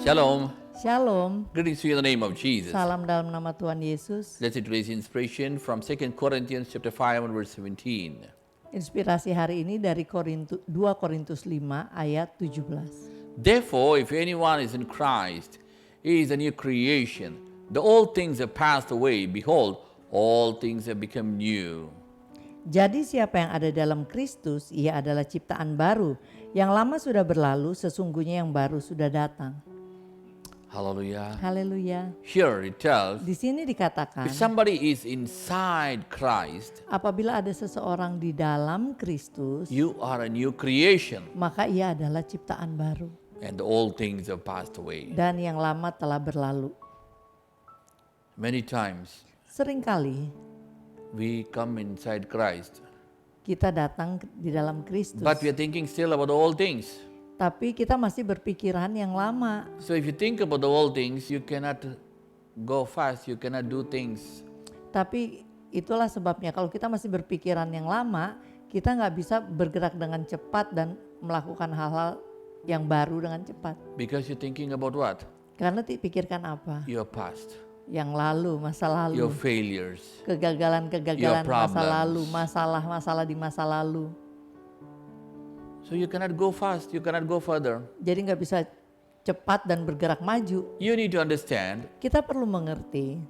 Shalom. Shalom. Greetings to you in the name of Jesus. Salam dalam nama Tuhan Yesus. Let's see today's inspiration from 2 Corinthians chapter 5 and verse 17. Inspirasi hari ini dari 2 Korintus 5 ayat 17. Therefore, if anyone is in Christ, he is a new creation. The old things have passed away. Behold, all things have become new. Jadi siapa yang ada dalam Kristus, ia adalah ciptaan baru. Yang lama sudah berlalu, sesungguhnya yang baru sudah datang. Hallelujah. Haleluya. Here it tells, Di sini dikatakan, if somebody is inside Christ, apabila ada seseorang di dalam Kristus, you are a new creation, maka ia adalah ciptaan baru. and the old things have passed away. Dan yang lama telah berlalu. Many times, Seringkali we come inside Christ, kita datang di dalam Kristus, but we are thinking still about the old things. tapi kita masih berpikiran yang lama. So if you think about the old things, you cannot go fast, you cannot do things. Tapi itulah sebabnya kalau kita masih berpikiran yang lama, kita nggak bisa bergerak dengan cepat dan melakukan hal-hal yang baru dengan cepat. Because you're thinking about what? Karena pikirkan apa? Your past, Yang lalu, masa lalu, your failures. kegagalan-kegagalan your masa problems. lalu, masalah-masalah di masa lalu. So you cannot go fast, you cannot go further. Jadi nggak bisa cepat dan bergerak maju. You need to understand Kita perlu mengerti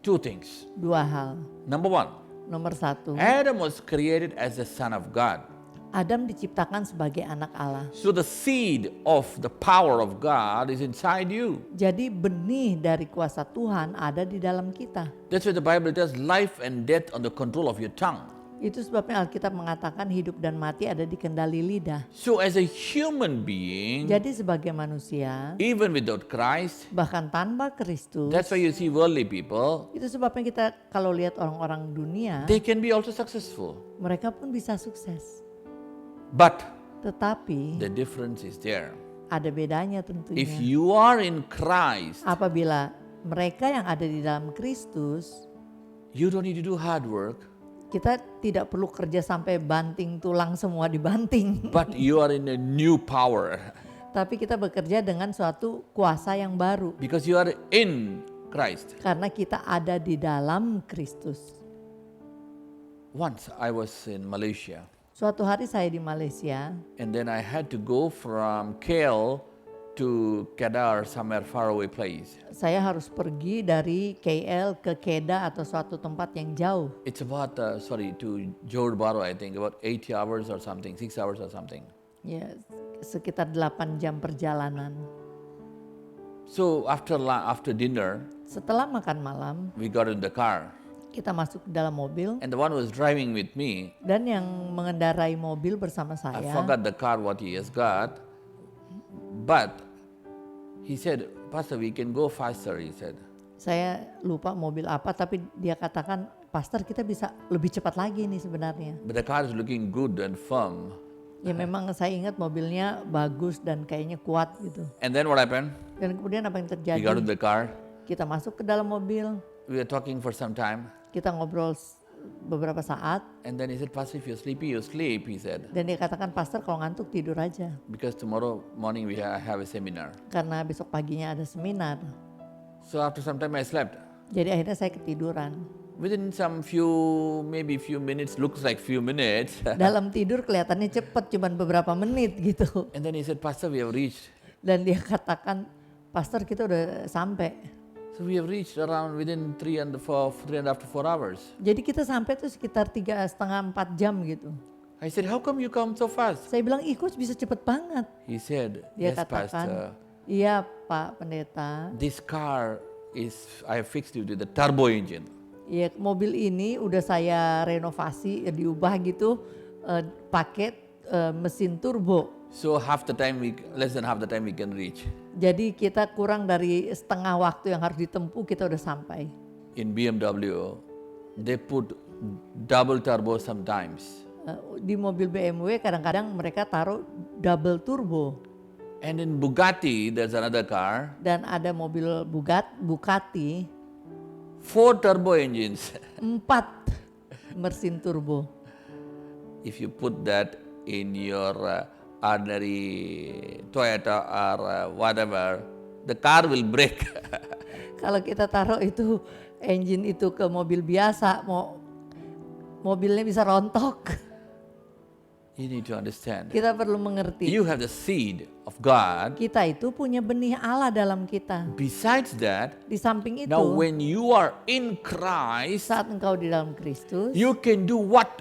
two things. dua hal. Number one, Nomor satu, Adam was created as a son of God. Adam diciptakan sebagai anak Allah. So the seed of the power of God is inside you. Jadi benih dari kuasa Tuhan ada di dalam kita. That's why the Bible tells life and death on the control of your tongue. Itu sebabnya Alkitab mengatakan hidup dan mati ada di kendali lidah. So as a human being, Jadi sebagai manusia, even without Christ, bahkan tanpa Kristus, that's why you see worldly people, itu sebabnya kita kalau lihat orang-orang dunia, they can be also successful. mereka pun bisa sukses. But Tetapi the difference is there. ada bedanya If tentunya. you are in Christ, Apabila mereka yang ada di dalam Kristus, you don't need to do hard work, kita tidak perlu kerja sampai banting tulang semua dibanting. but you are in a new power Tapi kita bekerja dengan suatu kuasa yang baru. because you are in Christ. Karena kita ada di dalam Kristus. Once I was in Malaysia, Suatu hari saya di Malaysia, and then I had to go from KL to Kedah or somewhere far away place. saya harus pergi dari KL ke Kedah atau suatu tempat yang jauh. It's about, to Johor Bahru, I think, about 80 hours or something, 6 hours or something. Ya, sekitar 8 jam perjalanan. So after dinner, Setelah makan malam, we got in the car, kita masuk ke dalam mobil and the one who was driving with me, dan yang mengendarai mobil bersama I saya, forgot the car what he has got, but he said, Pastor, we can go faster, he said. saya lupa mobil apa, tapi dia katakan, Pastor, kita bisa lebih cepat lagi nih sebenarnya. But the car is looking good and firm. Ya memang saya ingat mobilnya bagus dan kayaknya kuat gitu. And then what happened? Dan kemudian apa yang We terjadi? got in the car, Kita masuk ke dalam mobil, we were talking for some time, kita ngobrol beberapa saat, and then he said, Pastor, if you're sleepy, you sleep, he said. dan dia katakan, Pastor kalau ngantuk tidur aja. Because tomorrow morning we have a seminar. Karena besok paginya ada seminar. So after some time I slept. Jadi akhirnya saya ketiduran. Within maybe few minutes, looks like few minutes. Dalam tidur kelihatannya cepet, cuman beberapa menit gitu. And then he said, Pastor, we have reached. Dan dia katakan, Pastor kita udah sampai. So we have reached around within 3.5 to 4 hours. Jadi kita sampai tuh sekitar 3,5-4 jam gitu. I said, how come you come so fast? Saya bilang, ih coach bisa cepet banget. He said, Dia yes, katakan, Pastor. iya Pak Pendeta. This car I have fixed it with the turbo engine. Ya mobil ini udah saya renovasi, diubah gitu, pakai mesin turbo. So less than half the time we can reach. Jadi kita kurang dari setengah waktu yang harus ditempuh kita udah sampai. In BMW, they put double turbo sometimes. Di mobil BMW kadang-kadang mereka taruh double turbo. And in Bugatti, there's another car, Dan ada mobil Bugatti 4 turbo engines. 4 mesin turbo. If you put that in your ordinary Toyota or whatever, the car will break. Kalau kita taruh itu engine itu ke mobil biasa, mobilnya bisa rontok. You need to understand. Kita perlu mengerti. You have the seed of God. Kita itu punya benih Allah dalam kita. Besides that, Di samping itu, now when you are in Christ, saat engkau di dalam Kristus, you can do what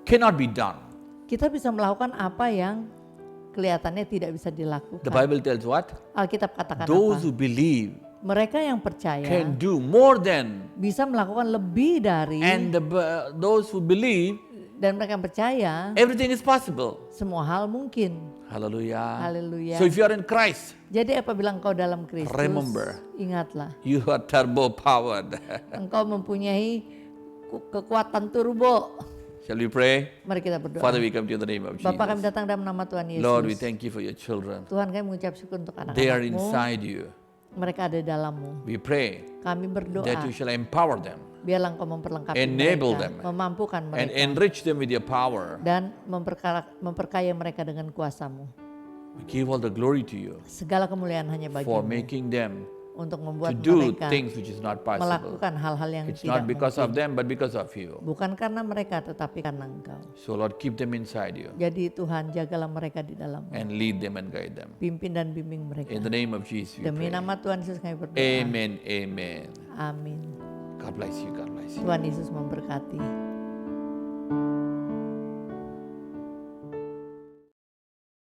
cannot be done. kita bisa melakukan apa yang kelihatannya tidak bisa dilakukan. The Bible tells what? Alkitab katakan Those who apa? believe Mereka yang percaya can do more than, bisa melakukan lebih dari, and those who believe, dan mereka yang percaya everything is possible. semua hal mungkin. Hallelujah. Haleluya. So if you are in Christ, Jadi apabila engkau dalam Kristus, remember. ingatlah, you are turbo powered. engkau mempunyai kekuatan turbo. Shall we pray? Mari kita berdoa. Father, we come to you in the name of Bapa, kami Jesus. datang dalam nama Tuhan Yesus. Lord, we thank you for your children. Tuhan, kami mengucap syukur untuk They are anak-anakmu. inside you. Mereka ada dalammu. We pray Kami berdoa, that you shall empower them biarlah engkau memperlengkapi Enable mereka, them. memampukan and mereka, enrich them with your power. dan memperkaya mereka dengan kuasamu. We give all the glory to you Segala kemuliaan hanya for bagimu making them untuk to membuat do mereka things which is not possible. melakukan hal-hal yang It's tidak not because mungkin. of them, but because of you. Bukan karena mereka, tetapi karena engkau. So Lord, keep them inside you Jadi Tuhan, jagalah mereka di dalammu. and lead them and guide them. Pimpin dan bimbing mereka. In the name of Jesus we Demi pray. nama Tuhan Yesus kami berdoa. Amen, amen. Amin. God bless you, God bless you. Tuhan Yesus memberkati.